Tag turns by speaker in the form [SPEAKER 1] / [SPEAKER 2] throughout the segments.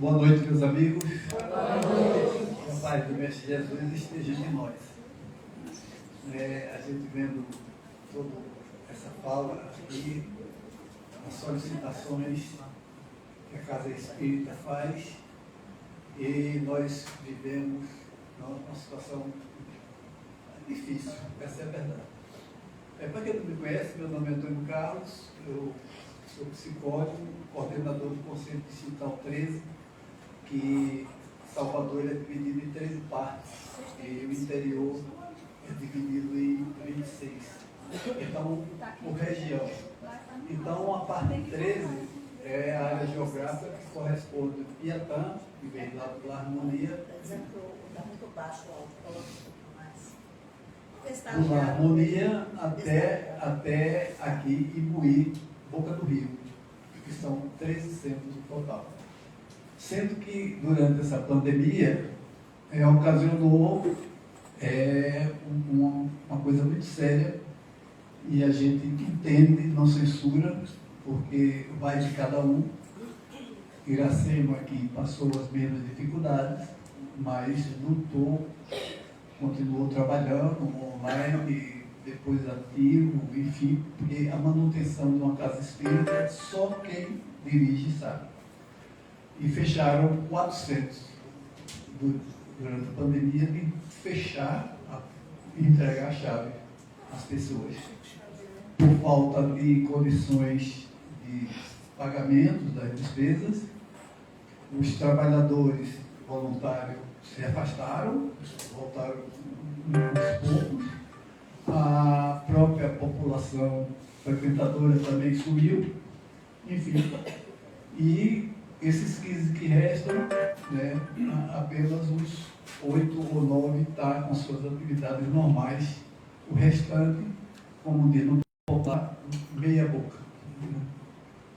[SPEAKER 1] Boa noite, meus amigos. Boa noite. Que a paz do Mestre Jesus esteja em nós. A gente vendo toda essa fala aqui, as solicitações que a Casa Espírita faz, e nós vivemos uma situação difícil, essa é a verdade. Para quem não me conhece, meu nome é Antônio Carlos, eu sou psicólogo, coordenador do Conselho Distrital 13, que Salvador é dividido em 13 partes e o interior é dividido em 26. Então, por região. Então, a parte 13 é a área geográfica que corresponde a Piatã, que vem lá do Harmonia.
[SPEAKER 2] Está muito baixo o áudio, coloca um pouco mais.
[SPEAKER 1] Do Harmonia até aqui, Ibuí, Boca do Rio, que são 13 centros no total. Sendo que, durante essa pandemia, ocasionou uma coisa muito séria, e a gente entende, não censura, porque vai de cada um. Iracema aqui passou as mesmas dificuldades, mas lutou, continuou trabalhando online, depois ativo, enfim, porque a manutenção de uma casa espírita, só quem dirige sabe. E fecharam 400 durante a pandemia, de fechar e entregar a chave às pessoas. Por falta de condições de pagamento das despesas, os trabalhadores voluntários se afastaram, voltaram uns poucos, a própria população frequentadora também sumiu, enfim. E esses 15 que restam, apenas uns 8 ou 9 estão com suas atividades normais. O restante, como diz, não pode voltar meia boca,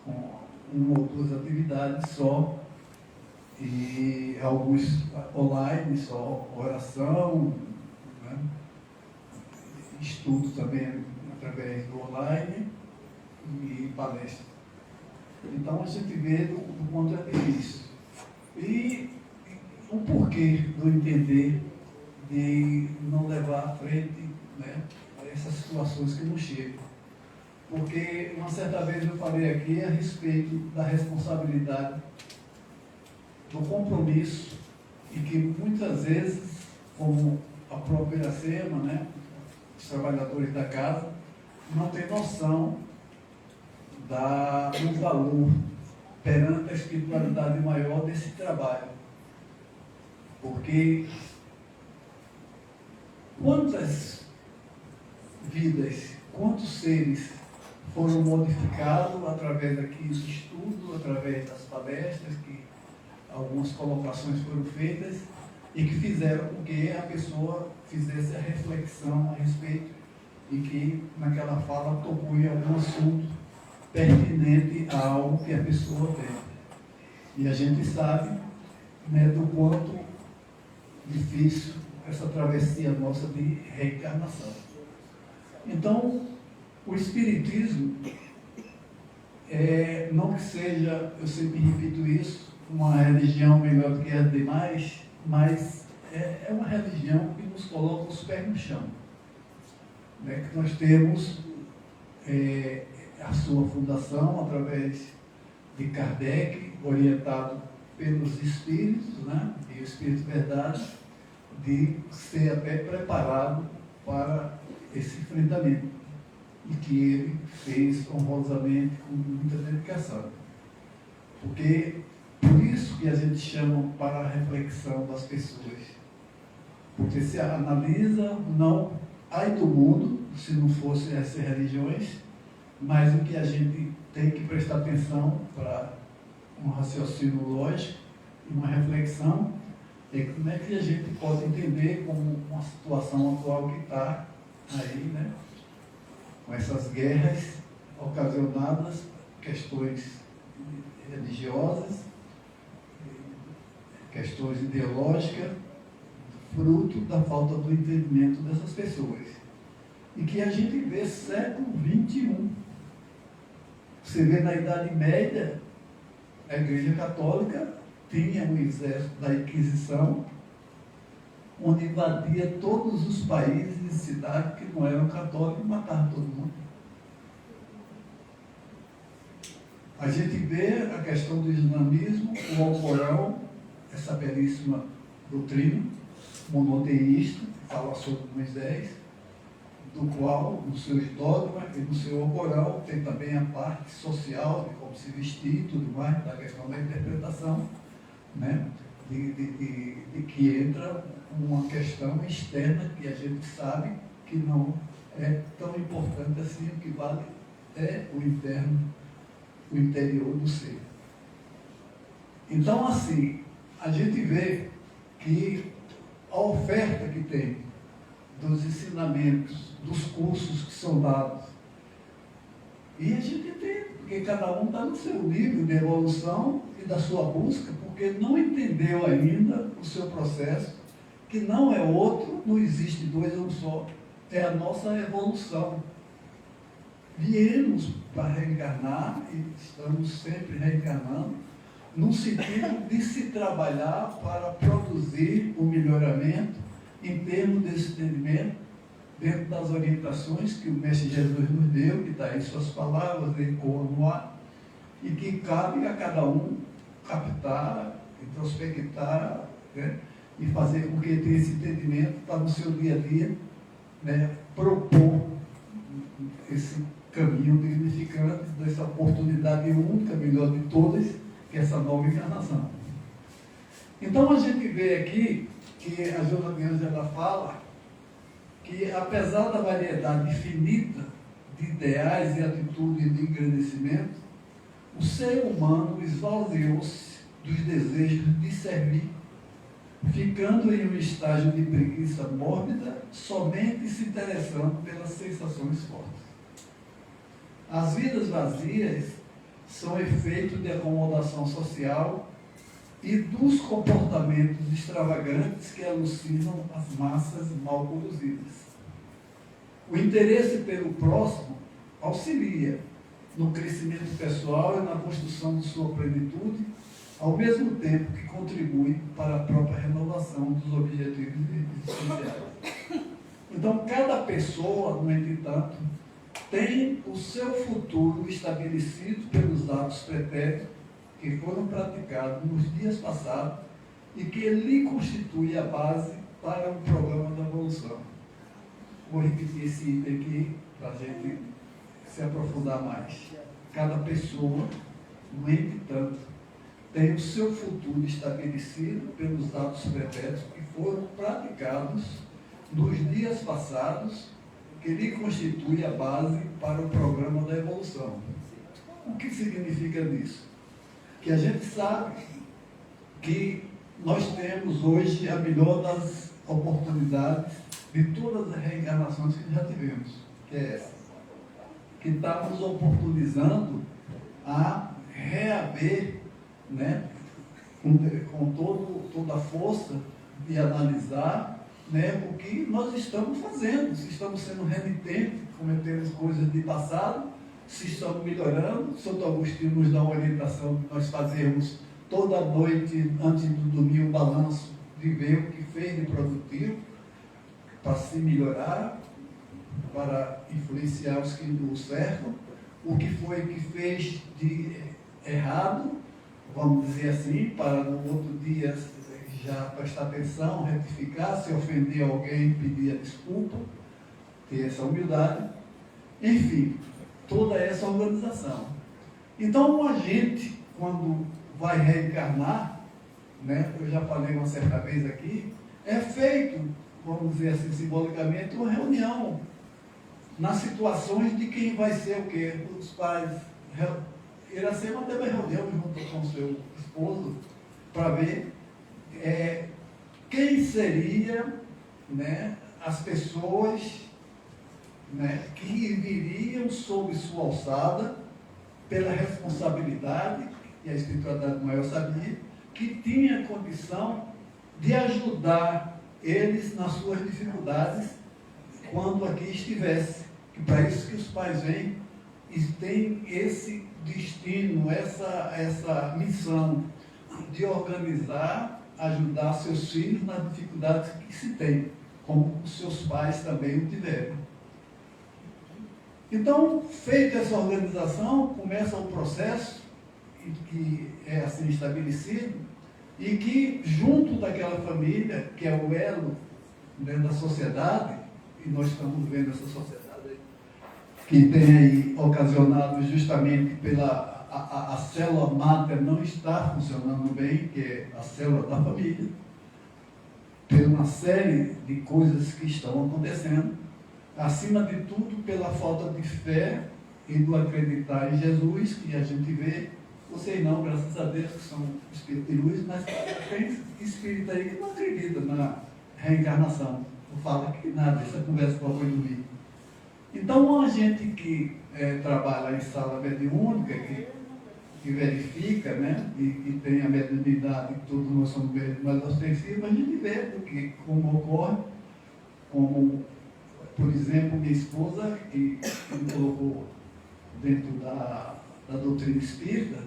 [SPEAKER 1] com uma ou duas atividades só, e alguns online, só oração, estudo também através do online e palestra. Então a gente vê do quanto é difícil. E o porquê do entender de não levar à frente a essas situações que nos chegam. Porque uma certa vez eu falei aqui a respeito da responsabilidade, do compromisso, e que muitas vezes, como a própria Iracema, os trabalhadores da casa, não têm noção do valor perante a espiritualidade maior desse trabalho. Porque quantas vidas, quantos seres foram modificados através aqui do estudo, através das palestras, que algumas colocações foram feitas e que fizeram com que a pessoa fizesse a reflexão a respeito, e que naquela fala tocou em algum assunto pertinente a algo que a pessoa tem. E a gente sabe do quanto difícil essa travessia nossa de reencarnação. Então, o Espiritismo, não que seja, eu sempre repito isso, uma religião melhor do que as demais, mas é uma religião que nos coloca os pés no chão. Que nós temos a sua fundação através de Kardec, orientado pelos espíritos, e o Espírito Verdade, de ser até preparado para esse enfrentamento, e que ele fez honrosamente, com muita dedicação. Porque por isso que a gente chama para a reflexão das pessoas. Porque se analisa, não ai do mundo, se não fossem essas religiões, mas o que a gente tem que prestar atenção para um raciocínio lógico e uma reflexão é como é que a gente pode entender como uma situação atual que está aí, com essas guerras ocasionadas, questões religiosas, questões ideológicas, fruto da falta do entendimento dessas pessoas. E que a gente vê século XXI. Você vê na Idade Média, a Igreja Católica tinha um exército da Inquisição, onde invadia todos os países e cidades que não eram católicos e matava todo mundo. A gente vê a questão do islamismo, o Alcorão, essa belíssima doutrina monoteísta, que fala sobre Moisés, do qual, nos seus dogmas e no seu Alcorão, tem também a parte social, de como se vestir e tudo mais, da questão da interpretação, né? de que entra uma questão externa que a gente sabe que não é tão importante assim, o que vale é o interno, o interior do ser. Então, assim, a gente vê que a oferta que tem dos ensinamentos, dos cursos que são dados, e a gente entende, porque cada um está no seu nível de evolução e da sua busca, porque não entendeu ainda o seu processo, que não é outro, não existe dois, é um só, é a nossa evolução. Viemos para reencarnar e estamos sempre reencarnando, no sentido de se trabalhar para produzir o melhoramento em termos desse entendimento, dentro das orientações que o Mestre Jesus nos deu, que está em suas palavras, ecoam no ar, e que cabe a cada um captar, introspectar, né, e fazer com que tenha esse entendimento para no seu dia a dia, né, propor esse caminho dignificante dessa oportunidade única, melhor de todas, que é essa nova encarnação. Então a gente vê aqui que a Joana de Ângela fala que, apesar da variedade infinita de ideais e atitudes de engrandecimento, o ser humano esvaziou-se dos desejos de servir, ficando em um estágio de preguiça mórbida, somente se interessando pelas sensações fortes. As vidas vazias são efeito de acomodação social e dos comportamentos extravagantes que alucinam as massas mal conduzidas. O interesse pelo próximo auxilia no crescimento pessoal e na construção de sua plenitude, ao mesmo tempo que contribui para a própria renovação dos objetivos existenciais. Então, cada pessoa, no entretanto, tem o seu futuro estabelecido pelos atos pretéritos que foram praticados nos dias passados e que lhe constitui a base para um programa de evolução. Vou repetir esse item aqui para a gente se aprofundar mais. Cada pessoa, no entanto, tem o seu futuro estabelecido pelos atos pretéritos que foram praticados nos dias passados, que lhe constitui a base para o programa da evolução. O que significa isso? Que a gente sabe que nós temos hoje a melhor das oportunidades de todas as reencarnações que já tivemos, que é essa, que está nos oportunizando a reaver, né, com toda a força de analisar, né, o que nós estamos fazendo, se estamos sendo renitentes, cometendo coisas de passado, se estamos melhorando. Santo Agostinho nos dá uma orientação de nós fazermos toda noite, antes do dormir, um balanço de ver o que fez de produtivo, para se melhorar, para influenciar os que o cercam, o que foi que fez de errado, vamos dizer assim, para no outro dia já prestar atenção, retificar, se ofender alguém, pedir a desculpa, ter essa humildade, enfim, toda essa organização. Então, a gente, quando vai reencarnar, né, eu já falei uma certa vez aqui, é feito, vamos dizer assim, simbolicamente, uma reunião nas situações de quem vai ser o quê? Os pais. Iracema teve uma reunião junto com o seu esposo para ver quem seria, né, as pessoas, né, que viriam sob sua alçada pela responsabilidade, e a espiritualidade maior sabia, que tinha condição de ajudar eles nas suas dificuldades quando aqui estivesse. Que para isso que os pais vêm e têm esse destino, essa missão, de organizar, ajudar seus filhos nas dificuldades que se tem, como os seus pais também o tiveram. Então, feita essa organização, começa o processo que é assim estabelecido e que, junto daquela família, que é o elo dentro da sociedade, e nós estamos vendo essa sociedade que tem aí ocasionado justamente pela a célula máter não está funcionando bem, que é a célula da família, por uma série de coisas que estão acontecendo, acima de tudo pela falta de fé e do acreditar em Jesus, que a gente vê, vocês não, graças a Deus, que são espíritos de luz, mas tem espírito aí que não acredita na reencarnação, não fala que nada, essa conversa pode dormir. Então, a gente que trabalha em sala mediúnica, que verifica, né, e tem a mediunidade, que todos nós somos mais ostensivos, a gente vê porque, como ocorre, como, por exemplo, minha esposa, que me colocou dentro da doutrina espírita,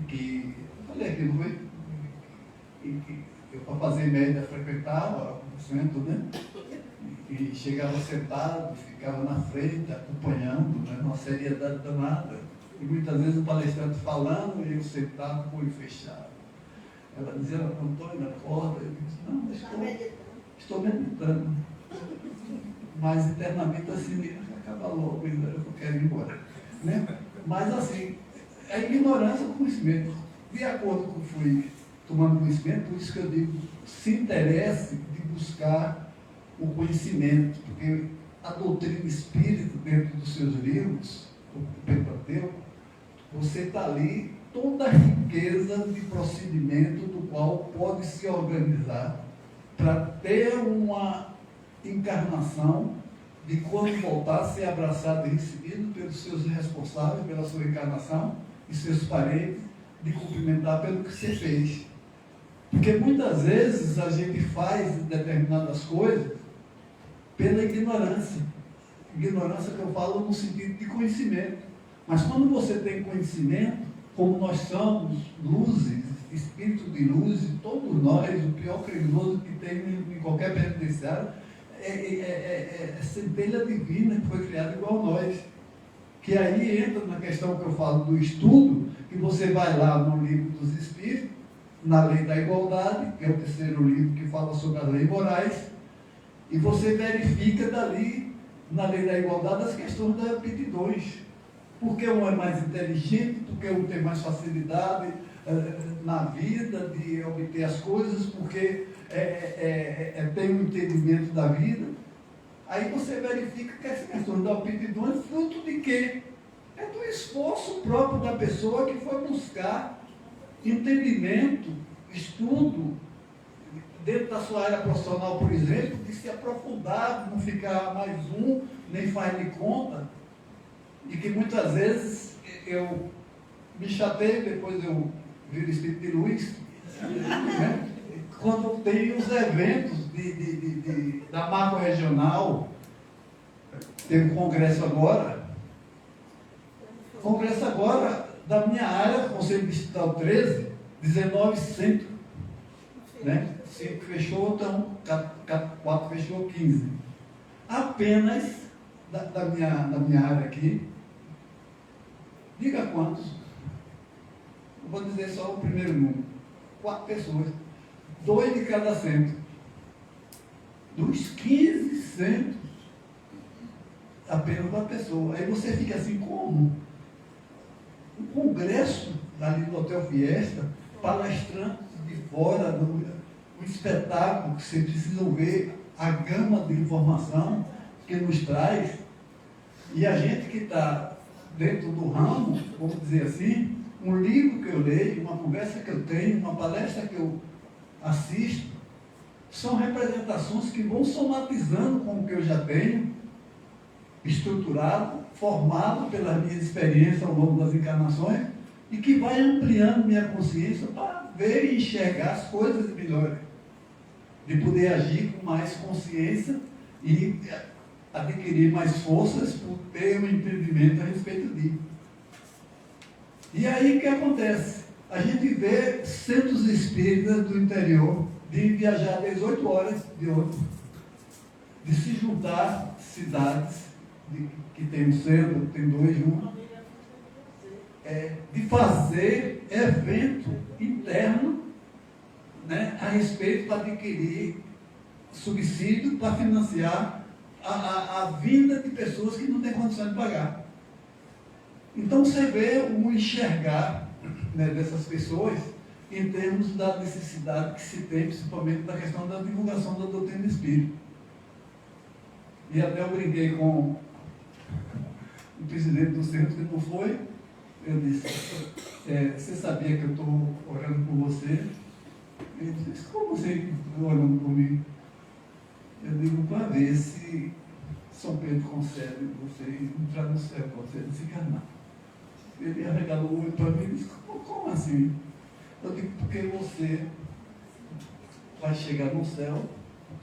[SPEAKER 1] que eu falei aqui, não foi? Que eu, para fazer média, frequentava o centro, né? E chegava sentado, ficava na frente, acompanhando, né, uma seriedade danada. E muitas vezes o palestrante falando e eu sentado com o olho fechado. Ela dizia, Antônio, acorda. Eu disse, não, estou meditando. Mas internamente assim, acaba logo, eu quero ir embora. Né? Mas assim, a ignorância do conhecimento. De acordo com o que fui tomando conhecimento, por isso que eu digo, se interesse de buscar o conhecimento, porque a doutrina espírita, dentro dos seus livros, o Pentateuco, você está ali toda a riqueza de procedimento do qual pode se organizar para ter uma encarnação de quando voltar, ser abraçado e recebido pelos seus responsáveis pela sua encarnação e seus parentes, de cumprimentar pelo que você fez. Porque muitas vezes a gente faz determinadas coisas pela ignorância. Ignorância que eu falo no sentido de conhecimento. Mas quando você tem conhecimento, como nós somos luzes, espíritos de luz, e todos nós, o pior criminoso que tem em qualquer penitenciário, é centelha divina que foi criada igual a nós. Que aí entra na questão que eu falo do estudo, que você vai lá no livro dos Espíritos, na Lei da Igualdade, que é o terceiro livro que fala sobre as leis morais, e você verifica dali, na Lei da Igualdade, as questões das aptidões. Porque um é mais inteligente, porque um tem mais facilidade na vida de obter as coisas, porque tem um entendimento da vida. Aí você verifica que essa questão da aptidão é fruto de quê? É do esforço próprio da pessoa que foi buscar entendimento, estudo, dentro da sua área profissional, por exemplo, de se aprofundar, não ficar mais um, nem faz de conta, e que muitas vezes eu me chateio, depois eu viro espírito de luz, né? Quando tem os eventos da macro regional, teve um congresso agora da minha área, Conselho Distrital 13, 19 centros, né? 5 fechou, então 4 fechou, 15. Apenas da minha área aqui, diga quantos, eu vou dizer só o primeiro número, 4 pessoas, 2 de cada centro. Dos 15 centros, apenas uma pessoa. Aí você fica assim, como? Um congresso ali do Hotel Fiesta, palestrantes de fora, um espetáculo que você precisa ver, a gama de informação que nos traz, e a gente que está dentro do ramo, vamos dizer assim, um livro que eu leio, uma conversa que eu tenho, uma palestra que eu assisto, são representações que vão somatizando com o que eu já tenho, estruturado, formado pelas minhas experiências ao longo das encarnações, e que vai ampliando minha consciência para ver e enxergar as coisas melhores, de poder agir com mais consciência e adquirir mais forças por ter um entendimento a respeito disso. E aí o que acontece? A gente vê centros espíritas do interior de viajar 18 horas de ônibus, de se juntar cidades, que tem um centro, tem dois juntos, de fazer evento interno, né, a respeito para adquirir subsídio para financiar a vinda de pessoas que não têm condição de pagar. Então você vê o enxergar, né, dessas pessoas em termos da necessidade que se tem, principalmente da questão da divulgação da doutrina espírita. E até eu brinquei com o presidente do centro, que não foi. Eu disse, você sabia que eu estou orando por você? Ele disse, como você está orando por mim? Eu digo, para ver se São Pedro concede você entrar no céu, você desencarnar. Ele arregalou o olho para mim e disse, como assim? Eu digo, porque você vai chegar no céu,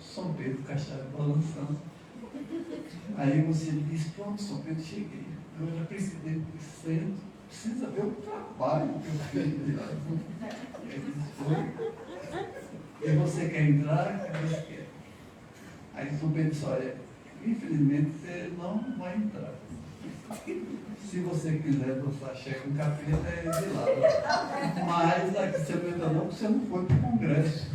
[SPEAKER 1] São Pedro, cachado balançando. Aí você diz, pronto, São Pedro, cheguei. Eu era presidente do centro, precisa ver o trabalho que eu fiz. Ele disse, foi. E você quer entrar? Eu disse, quer. Aí São Pedro disse, olha, infelizmente você não vai entrar. Se você quiser dançar cheque no capeta, é de lado. Mas aqui você não entra não, porque você não foi para o Congresso.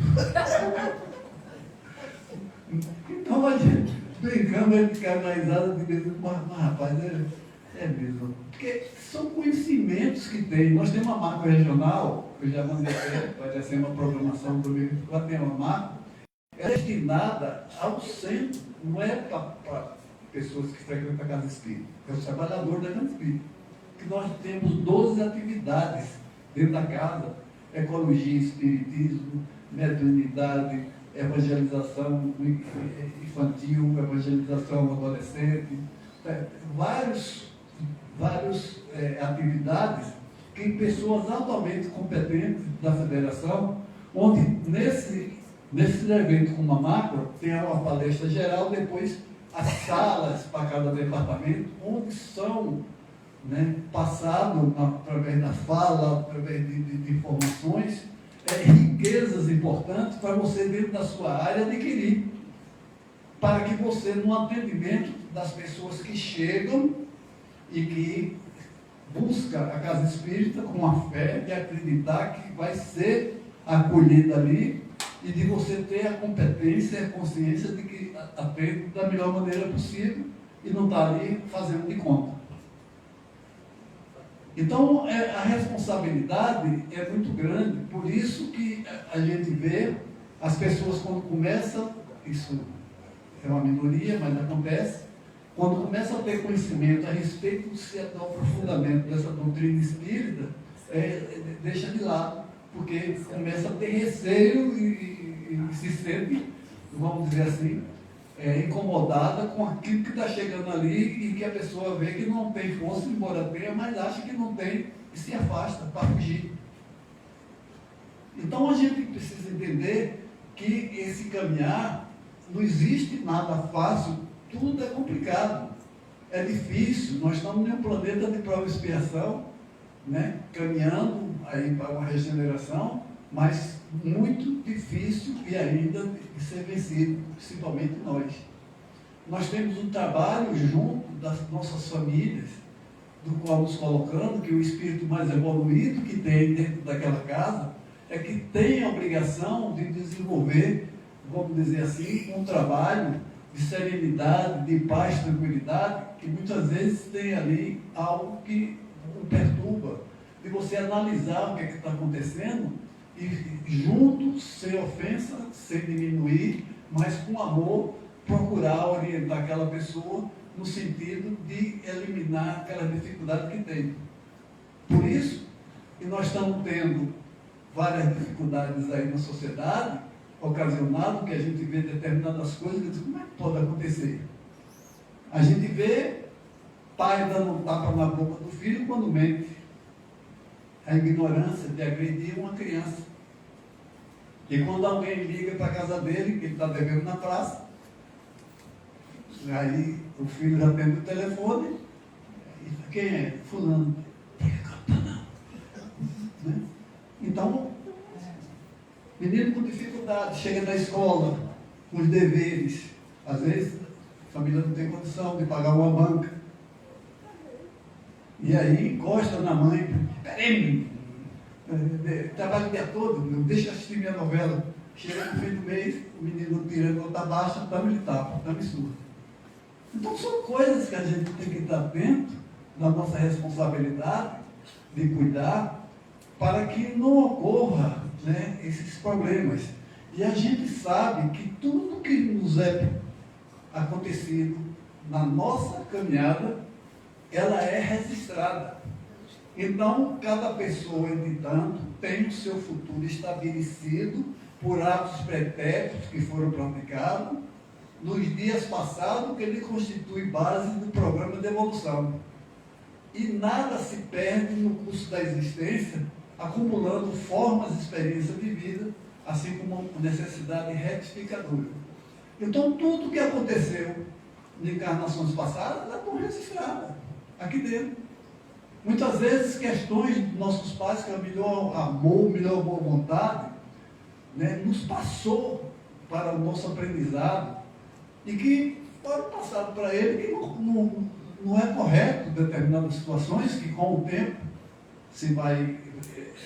[SPEAKER 1] Então a gente brincando, ele fica na risada de vez em quando, mas rapaz, é mesmo. Porque são conhecimentos que tem. Nós temos uma marca regional, eu já mandei vai ser uma programação do meio, tem uma marca, é destinada ao centro, não é para pessoas que frequentam a casa espírita, é o trabalhador da casa espírita. Que nós temos 12 atividades dentro da casa: ecologia, espiritismo, mediunidade, evangelização infantil, evangelização adolescente, várias atividades que pessoas altamente competentes da federação, onde nesse evento com uma macro tem uma palestra geral, depois as salas para cada departamento, onde são, né, passados através da fala, através de informações, riquezas importantes para você, dentro da sua área, adquirir, para que você, no atendimento das pessoas que chegam e que busca a casa espírita com a fé de acreditar que vai ser acolhida ali, e de você ter a competência e a consciência de que atende da melhor maneira possível e não está ali fazendo de conta. Então, a responsabilidade é muito grande, por isso que a gente vê as pessoas quando começam, isso é uma minoria, mas acontece, quando começam a ter conhecimento a respeito do aprofundamento dessa doutrina espírita, deixa de lado, porque começa a ter receio e se sente, vamos dizer assim, incomodada com aquilo que está chegando ali e que a pessoa vê que não tem força, embora tenha, mas acha que não tem e se afasta para fugir. Então a gente precisa entender que esse caminhar não existe nada fácil, tudo é complicado, é difícil. Nós estamos em um planeta de prova e expiação, né, caminhando aí para uma regeneração, mas muito difícil e ainda de ser vencido, principalmente nós. Nós temos um trabalho junto das nossas famílias, do qual nos colocando, que o espírito mais evoluído que tem dentro daquela casa é que tem a obrigação de desenvolver, vamos dizer assim, um trabalho de serenidade, de paz, tranquilidade, que muitas vezes tem ali algo que o perturba, de você analisar o que está acontecendo e junto, sem ofensa, sem diminuir, mas com amor, procurar orientar aquela pessoa no sentido de eliminar aquela dificuldade que tem. Por isso que nós estamos tendo várias dificuldades aí na sociedade, ocasionado que a gente vê determinadas coisas, que diz, como é que pode acontecer? A gente vê pai dando um tapa na boca do filho quando mente. A ignorância de agredir uma criança. E quando alguém liga para a casa dele, que ele está devendo na praça, aí o filho já atende o telefone, e quem é? Fulano. Não. Né? Então, menino com dificuldade, chega na escola, com os deveres, às vezes a família não tem condição de pagar uma banca. E aí encosta na mãe, peraí, trabalho o dia todo, deixa eu assistir minha novela. Chega no fim do mês, o menino tira a nota baixa, dá-me tapa, dá-me surra. Então são coisas que a gente tem que estar atento da nossa responsabilidade de cuidar para que não ocorra, né, esses problemas. E a gente sabe que tudo que nos é acontecido na nossa caminhada, ela é registrada. Então, cada pessoa, entretanto, tem o seu futuro estabelecido por atos pretéritos que foram praticados nos dias passados, que ele constitui base do programa de evolução. E nada se perde no curso da existência, acumulando formas e experiências de vida, assim como necessidade retificadora. Então, tudo que aconteceu em encarnações passadas, já estão registradas aqui dentro. Muitas vezes, questões dos nossos pais, que é o melhor amor, melhor boa vontade, né, nos passou para o nosso aprendizado, e que foram passados para ele que não é correto em determinadas situações, que com o tempo se vai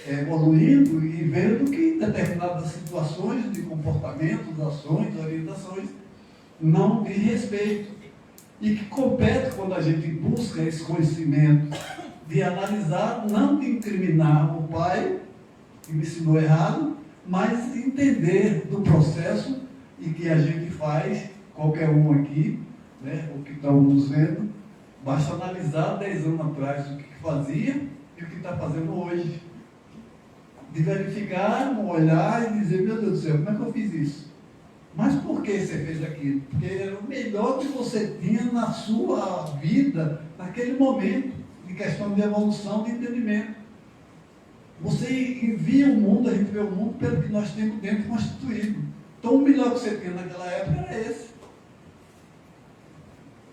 [SPEAKER 1] evoluindo e vendo que determinadas situações de comportamentos, ações, orientações não diz respeito, e que compete, quando a gente busca esse conhecimento, de analisar, não de incriminar o pai que me ensinou errado, mas entender do processo e que a gente faz, qualquer um aqui, né, o que estão nos vendo, basta analisar 10 anos atrás o que fazia e o que está fazendo hoje. De verificar, olhar e dizer, meu Deus do céu, como é que eu fiz isso? Mas por que você fez aquilo? Porque era o melhor que você tinha na sua vida, naquele momento, de questão de evolução, de entendimento. Você envia o mundo, a gente vê o mundo pelo que nós temos dentro constituído. Então o melhor que você tinha naquela época era esse.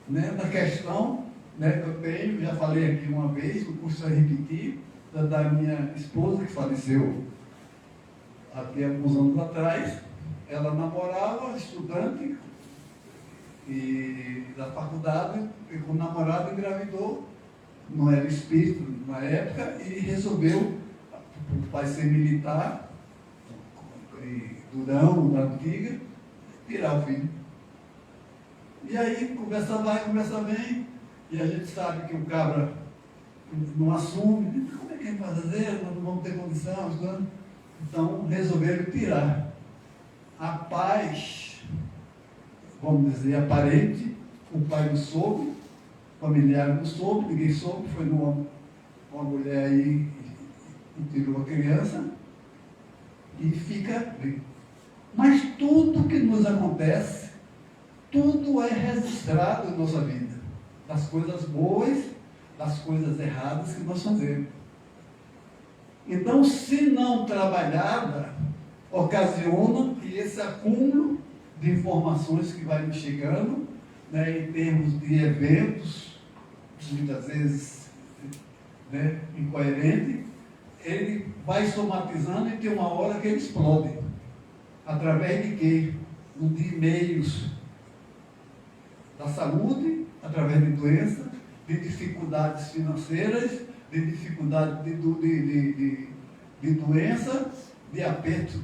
[SPEAKER 1] Né? Na questão, né, que eu tenho, já falei aqui uma vez, o curso a repetir, da minha esposa, que faleceu aqui há alguns anos atrás. Ela namorava, estudante e da faculdade, e com o namorado engravidou, não era espírito na época, e resolveu, o pai ser militar, e durão, da antiga, tirar o filho. E aí, conversa vai, conversa vem, e a gente sabe que o cabra não assume, como é que vai fazer, nós não vamos ter condição, estudando. Então resolveram tirar. A paz, vamos dizer, aparente, o pai não soube, o familiar não soube, ninguém soube, foi uma mulher aí e tirou a criança e fica bem. Mas tudo que nos acontece, tudo é registrado em nossa vida, das coisas boas, das coisas erradas que nós fazemos. Então, se não trabalhada, ocasiona que esse acúmulo de informações que vai nos chegando, né, em termos de eventos, muitas vezes, né, incoerente, ele vai somatizando e tem uma hora que ele explode. Através de quê? De meios da saúde, através de doença, de dificuldades financeiras, de dificuldade de doença, de aperto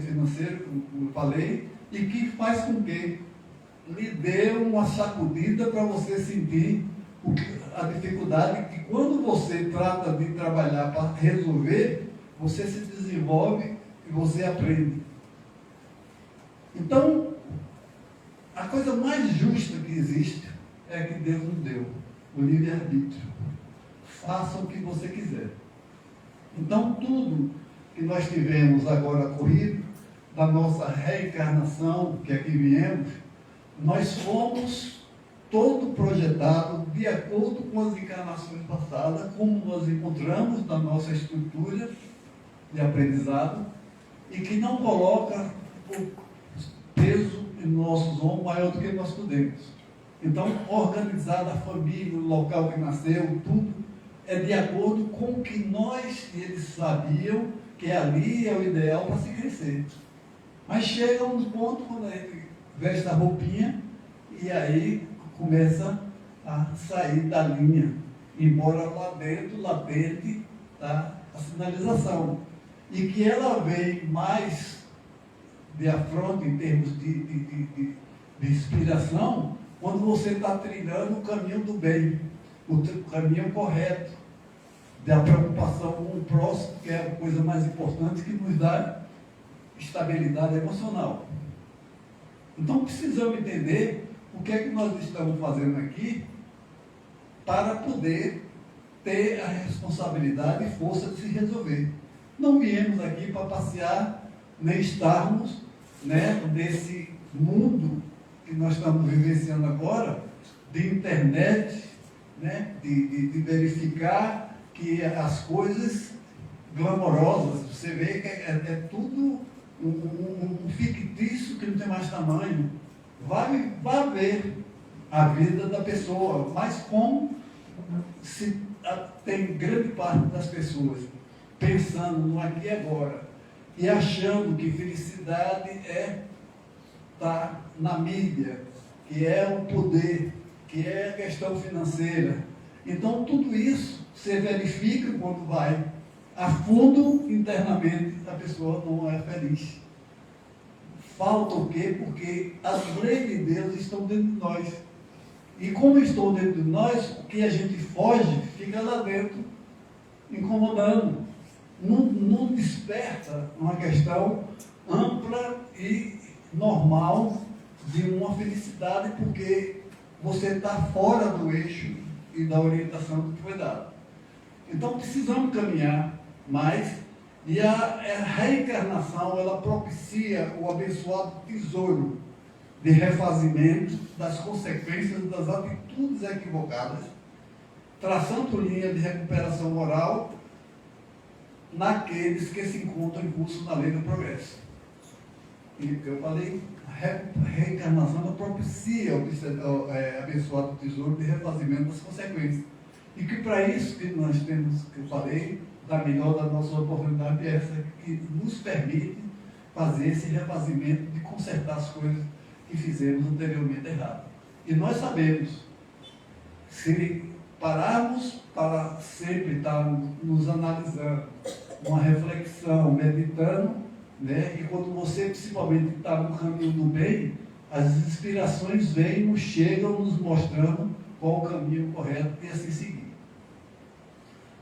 [SPEAKER 1] financeiro, como eu falei, e que faz com que lhe dê uma sacudida para você sentir a dificuldade, que quando você trata de trabalhar para resolver, você se desenvolve e você aprende. Então, a coisa mais justa que existe é a que Deus nos deu, o livre-arbítrio. Faça o que você quiser. Então, tudo que nós tivemos agora corrido, da nossa reencarnação, que aqui viemos, nós fomos todo projetado de acordo com as encarnações passadas, como nós encontramos na nossa estrutura de aprendizado, e que não coloca o peso em nossos ombros maior do que nós podemos. Então, organizada a família, o local que nasceu, tudo, é de acordo com o que nós e eles sabiam que ali é o ideal para se crescer. Mas chega um ponto quando a gente veste a roupinha e aí começa a sair da linha, embora lá dentro, latente, tá, a sinalização. E que ela vem mais de afronta em termos de inspiração, quando você está trilhando o caminho do bem, o caminho correto, da preocupação com o próximo, que é a coisa mais importante que nos dá estabilidade emocional. Então precisamos entender o que é que nós estamos fazendo aqui para poder ter a responsabilidade e força de se resolver. Não viemos aqui para passear, nem estarmos, né, nesse mundo que nós estamos vivenciando agora, de internet, né, de verificar que as coisas glamorosas, você vê que é tudo um fictício que não tem mais tamanho. Vai ver a vida da pessoa, mas como tem grande parte das pessoas pensando no aqui e agora e achando que felicidade é estar na mídia, que é o poder, que é a questão financeira. Então tudo isso você verifica quando vai a fundo internamente, a pessoa não é feliz. Falta o quê? Porque as leis de Deus estão dentro de nós. E como estão dentro de nós, o que a gente foge fica lá dentro, incomodando. Não desperta uma questão ampla e normal de uma felicidade, porque você está fora do eixo e da orientação que foi dada. Então precisamos caminhar mais, e a reencarnação ela propicia o abençoado tesouro de refazimento das consequências das atitudes equivocadas, traçando linha de recuperação moral naqueles que se encontram em curso na lei do progresso. E eu falei, a reencarnação ela propicia o abençoado tesouro de refazimento das consequências. E que para isso que nós temos, que eu falei, da melhor da nossa oportunidade é essa, que nos permite fazer esse refazimento de consertar as coisas que fizemos anteriormente errado. E nós sabemos, se pararmos para sempre estar nos analisando, uma reflexão, meditando, né? E quando você principalmente está no caminho do bem, as inspirações vêm, nos chegam, nos mostrando qual o caminho correto e assim seguir.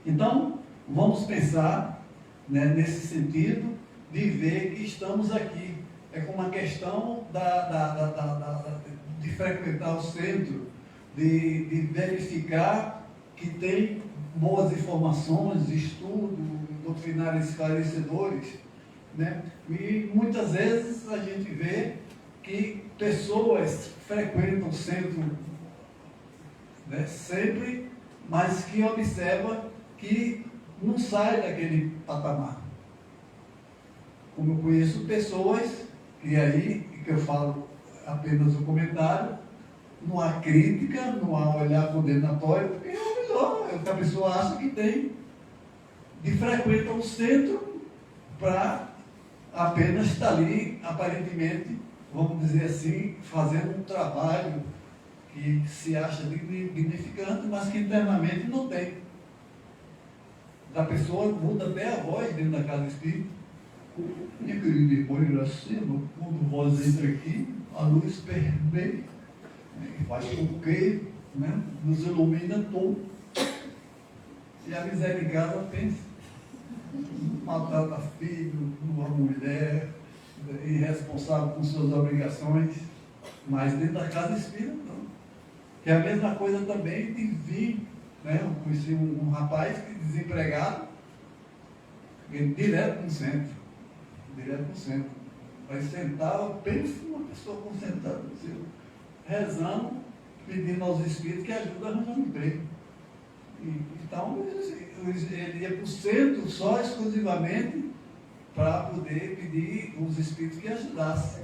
[SPEAKER 1] Então, vamos pensar, né, nesse sentido de ver que estamos aqui. É como uma questão de frequentar o centro, de verificar que tem boas informações, estudos, doutrinários esclarecedores, né? E muitas vezes a gente vê que pessoas frequentam o centro, né, sempre, mas que observa que não sai daquele patamar. Como eu conheço pessoas, e aí que eu falo apenas um comentário, não há crítica, não há olhar condenatório, porque é o melhor, a pessoa acha que tem, de frequentar o centro para apenas estar ali, aparentemente, vamos dizer assim, fazendo um trabalho que se acha dignificante, mas que internamente não tem. A pessoa muda até a voz dentro da casa espírita. Minha querida irmã Iracema, quando vós entra aqui, a luz permeia, faz com que, né, nos ilumina todo. E a misericórdia pensa, matar filho, uma mulher, irresponsável com suas obrigações, mas dentro da casa espírita não. Que é a mesma coisa também de vir, né? Eu conheci um rapaz que desempregado, ele direto no centro. Aí sentava, pensa uma pessoa concentrada, rezando, pedindo aos espíritos que ajudem a arranjar um emprego. Então, ele ia para o centro só exclusivamente para poder pedir os espíritos que ajudassem.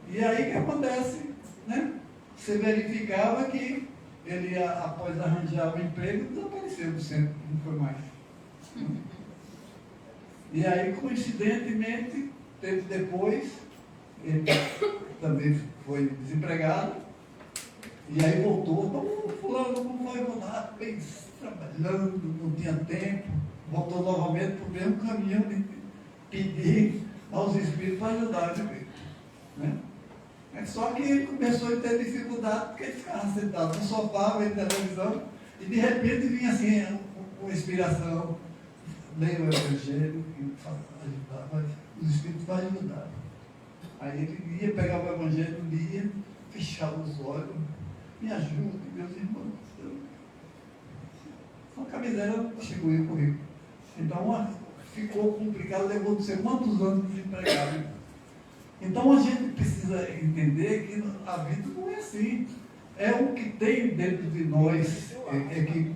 [SPEAKER 1] E aí o que acontece? Né? Você verificava que ele, após arranjar o emprego, desapareceu do centro, não foi mais. E aí, coincidentemente, tempo depois, ele também foi desempregado, e aí voltou, fulano, como vai voltar? Bem, trabalhando, não tinha tempo, voltou novamente para o mesmo caminho de pedir aos espíritos para ajudar, né? Só que ele começou a ter dificuldade, porque ele ficava sentado no sofá, vendo televisão, e de repente vinha assim, uma inspiração, leia o Evangelho, que ajudava, os espíritos vão ajudar. Aí ele ia pegar o Evangelho, lia, fechava os olhos, me ajude, meus irmãos. Só que a miséria chegou e correu. Então ficou complicado, levou não sei quantos anos desempregado. Então a gente precisa entender que a vida não é assim. É o que tem dentro de nós, que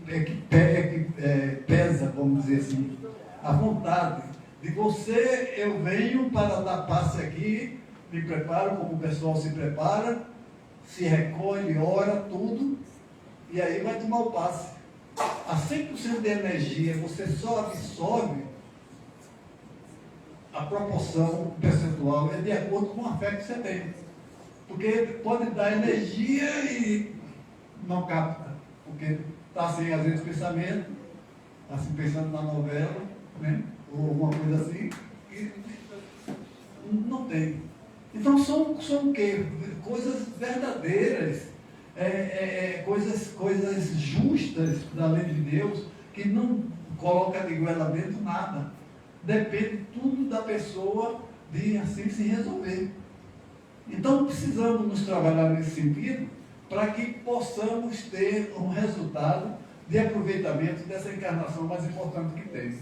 [SPEAKER 1] pesa, vamos dizer assim, a vontade de você. Eu venho para dar passe aqui, me preparo como o pessoal se prepara, se recolhe, ora, tudo, e aí vai tomar o passe. A 100% de energia, você só absorve a proporção percentual é de acordo com a fé que você tem. Porque pode dar energia e não capta. Porque está sem, às vezes, pensamento, está se pensando na novela, né? Ou alguma coisa assim, e não tem. Então são o quê? Coisas verdadeiras, coisas justas da lei de Deus, que não coloca de goelamento nada. Depende tudo da pessoa de assim se resolver. Então precisamos nos trabalhar nesse sentido para que possamos ter um resultado de aproveitamento dessa encarnação mais importante que tem.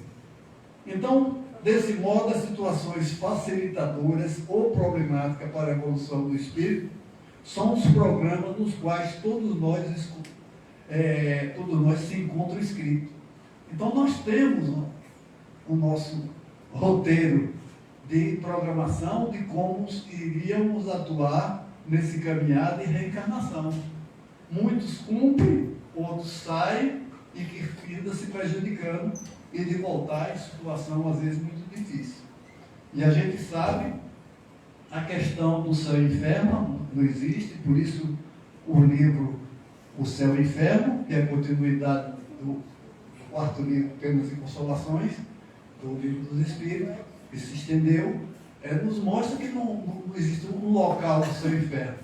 [SPEAKER 1] Então, desse modo, as situações facilitadoras ou problemáticas para a evolução do espírito são os programas nos quais todos nós se encontram inscritos. Então, nós temos o nosso roteiro de programação de como iríamos atuar nesse caminhar de reencarnação. Muitos cumprem, outros saem e que ficam se prejudicando e de voltar em situação às vezes muito difícil. E a gente sabe a questão do céu e inferno não existe, por isso o livro O Céu e o Inferno, que é a continuidade do quarto livro, Penas e Consolações, do Livro dos Espíritos, que se estendeu, nos mostra que não existe um local do céu e inferno.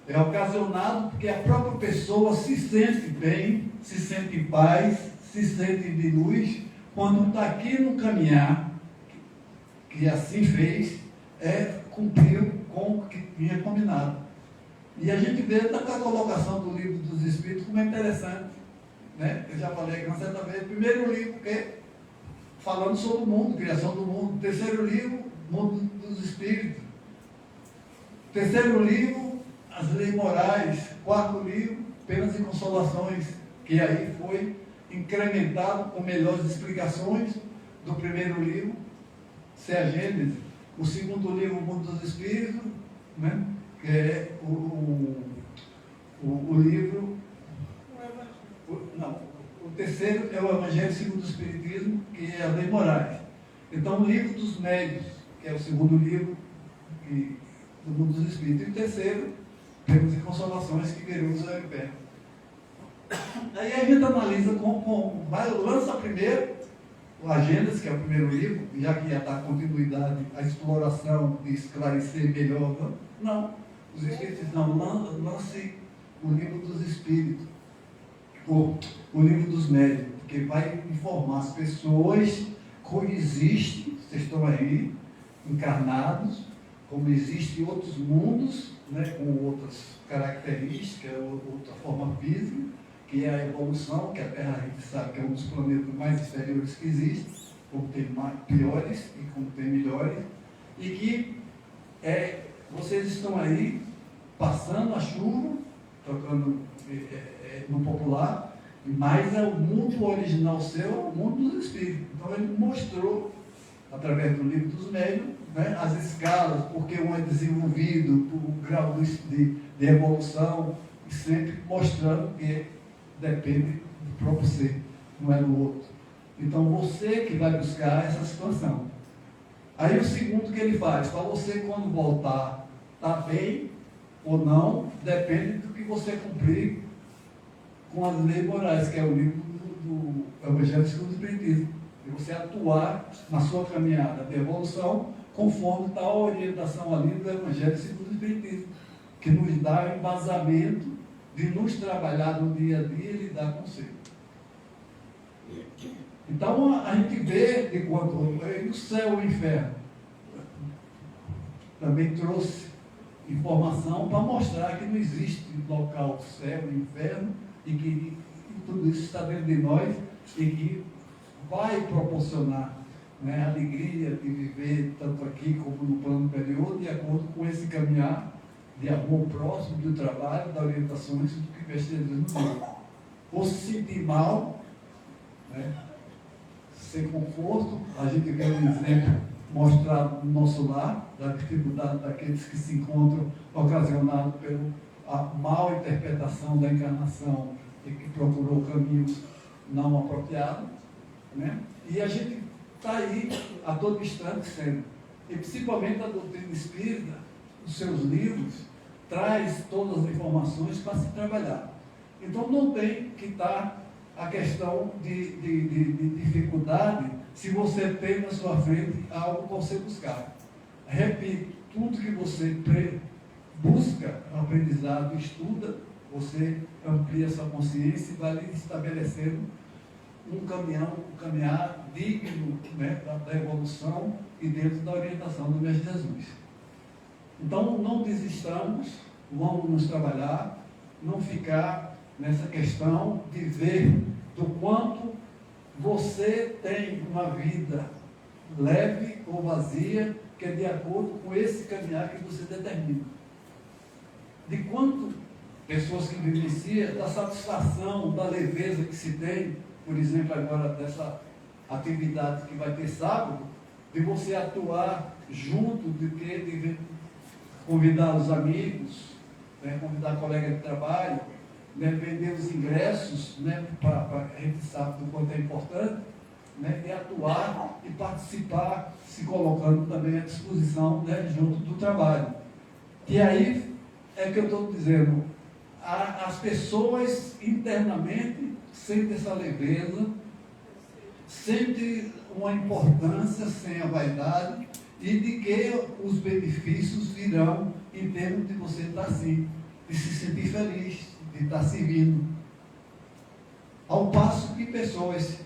[SPEAKER 1] É ocasionado porque a própria pessoa se sente bem, se sente em paz, se sente de luz, quando está aqui no caminhar, que assim fez, cumpriu com o que tinha combinado. E a gente vê a colocação do Livro dos Espíritos como é interessante, né? Eu já falei aqui uma certa vez, o primeiro livro que é falando sobre o mundo, criação do mundo. Terceiro livro, Mundo dos Espíritos. Terceiro livro, As Leis Morais. Quarto livro, Penas e Consolações, que aí foi incrementado com melhores explicações do primeiro livro, que é a Gênesis. O segundo livro, o Mundo dos Espíritos, né? Que é o livro... O terceiro é o Evangelho segundo o Espiritismo, que é a Lei Morais. Então, o Livro dos Médios, que é o segundo livro do Mundo dos Espíritos. E o terceiro, Penas e Consolações, que Verusa é o Inferno. Aí a gente analisa lança primeiro o Agendas, que é o primeiro livro, já que ia dar continuidade à exploração de esclarecer melhor. Não. Os Espíritos não. Lance o Livro dos Espíritos. O Livro dos Médios, porque vai informar as pessoas como existe, vocês estão aí, encarnados, como existem outros mundos, né, com outras características, outra forma física, que é a evolução, que a Terra a gente sabe que é um dos planetas mais exteriores que existe, como tem piores e como tem melhores, e que vocês estão aí passando a chuva, tocando no popular, mas o mundo original seu é o mundo dos espíritos. Então ele mostrou, através do Livro dos Médios, né, as escalas, porque um é desenvolvido, o grau de evolução, e sempre mostrando que depende do próprio ser, não é do outro. Então você que vai buscar essa situação. Aí o segundo que ele faz, para você quando voltar, está bem ou não, depende do que você cumprir com as leis morais, que é o livro do Evangelho segundo o Espiritismo. E você atuar na sua caminhada de evolução conforme está a orientação ali do Evangelho segundo o Espiritismo, que nos dá o embasamento de nos trabalhar no dia a dia e lidar com o ser. Então a gente vê de quanto o céu e o inferno. Também trouxe informação para mostrar que não existe local céu e inferno e que tudo isso está dentro de nós e que vai proporcionar, né, a alegria de viver tanto aqui como no plano superior, de acordo com esse caminhar de amor próximo, do trabalho, da orientação, isso do que o Mestre Jesus nos deu. Ou se sentir mal, né, sem conforto, a gente vê um exemplo mostrado no nosso lar, da dificuldade daqueles que se encontram ocasionados pela mal interpretação da encarnação e que procurou caminhos não apropriados, né? E a gente está aí a todo instante sendo, e principalmente a doutrina espírita, os seus livros, traz todas as informações para se trabalhar. Então não tem que estar a questão de dificuldade se você tem na sua frente algo para você buscar. Repito, tudo que você busca aprendizado, estuda, você amplia sua consciência e vai lhe estabelecendo um caminhar digno, né, da evolução e dentro da orientação do Mestre Jesus. Então, não desistamos, vamos nos trabalhar, não ficar nessa questão de ver do quanto você tem uma vida leve ou vazia, que é de acordo com esse caminhar que você determina. De quanto pessoas que vivenciam, da satisfação, da leveza que se tem, por exemplo, agora dessa atividade que vai ter sábado, de você atuar junto, de convidar os amigos, né, convidar colega de trabalho, né, vender os ingressos, né, para a gente sabe do quanto é importante, né, e atuar e participar, se colocando também à disposição, né, junto do trabalho. E aí é que eu estou dizendo, as pessoas internamente sentem essa leveza, sentem uma importância sem a vaidade e de que os benefícios virão em termos de você estar assim, de se sentir feliz, de estar servindo. Ao passo que pessoas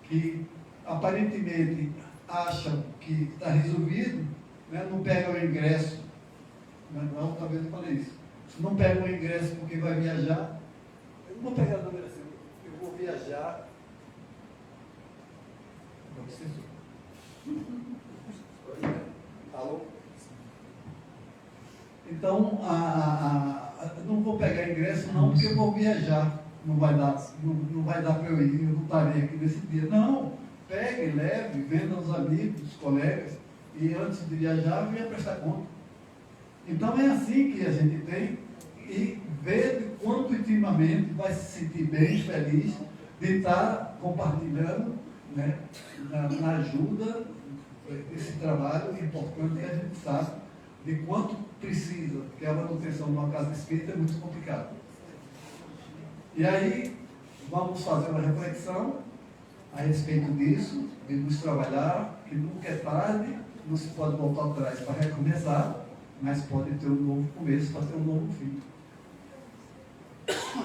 [SPEAKER 1] que aparentemente acham que está resolvido, né, não pegam o ingresso, na outra vez eu falei isso, não pegam o ingresso porque vai viajar, eu não vou pegar o número assim, eu vou viajar, alô? Então, não vou pegar ingresso não, porque eu vou viajar, não vai dar para eu ir, eu não estarei aqui nesse dia. Não, pegue, leve, venda aos amigos, aos colegas, e antes de viajar, venha prestar conta. Então é assim que a gente tem, e ver de quanto intimamente vai se sentir bem, feliz, de estar compartilhando, né, na ajuda desse trabalho importante que a gente sabe de quanto precisa, porque a manutenção de uma casa espírita é muito complicada. E aí, vamos fazer uma reflexão a respeito disso, de nos trabalhar, que nunca é tarde, não se pode voltar atrás para recomeçar, mas pode ter um novo começo para ter um novo fim.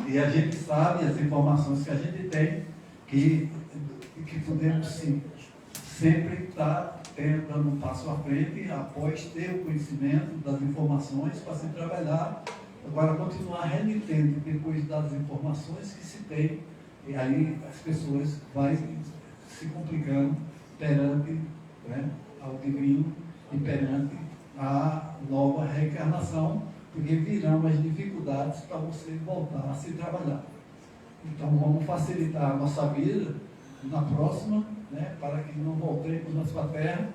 [SPEAKER 1] E a gente sabe, as informações que a gente tem, que podemos sim, sempre estar dando um passo à frente, após ter o conhecimento das informações para se trabalhar, agora continuar remitendo depois das informações que se tem, e aí as pessoas vão se complicando perante, né, ao divino e perante a nova reencarnação, porque virão as dificuldades para você voltar a se trabalhar. Então vamos facilitar a nossa vida na próxima, né, para que não voltemos na sua terra.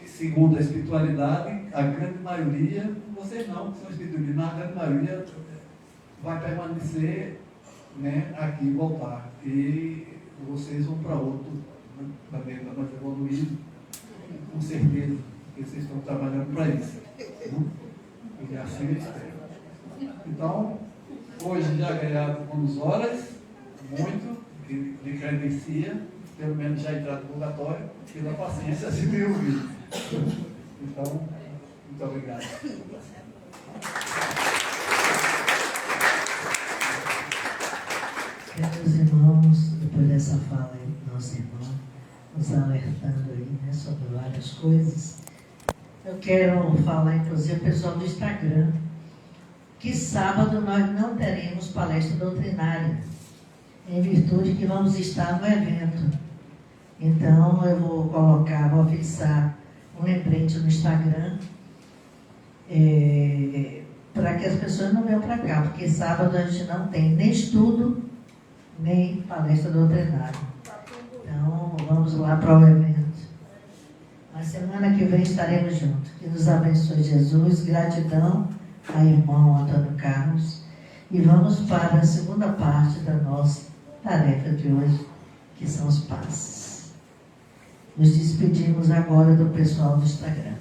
[SPEAKER 1] Segundo a espiritualidade, a grande maioria, vocês não, que são espiritualistas, a grande maioria vai permanecer, né, aqui e voltar. E vocês vão para outro, né, planeta mais evoluído, com certeza, porque vocês estão trabalhando para isso. Né? E assim eu espero. Então, hoje já ganhamos horas, muito, de credencia, pelo menos já entrar no purgatório, pela paciência de me ouvir. Então, muito obrigado.
[SPEAKER 3] Meus irmãos, depois dessa fala aí do nosso irmão, nos alertando aí, né, sobre várias coisas, eu quero falar, inclusive, ao pessoal do Instagram, que sábado nós não teremos palestra doutrinária, em virtude que vamos estar no evento. Então, eu vou fixar um lembrete no Instagram, para que as pessoas não venham para cá, porque sábado a gente não tem nem estudo, nem palestra doutrinária. Então, vamos lá para o evento. Na semana que vem estaremos juntos. Que nos abençoe Jesus. Gratidão ao irmão Antônio Carlos. E vamos para a segunda parte da nossa tarefa de hoje, que são os passes. Nos despedimos agora do pessoal do Instagram.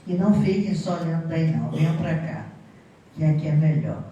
[SPEAKER 3] E não fiquem só olhando daí não. Venham para cá, que aqui é melhor.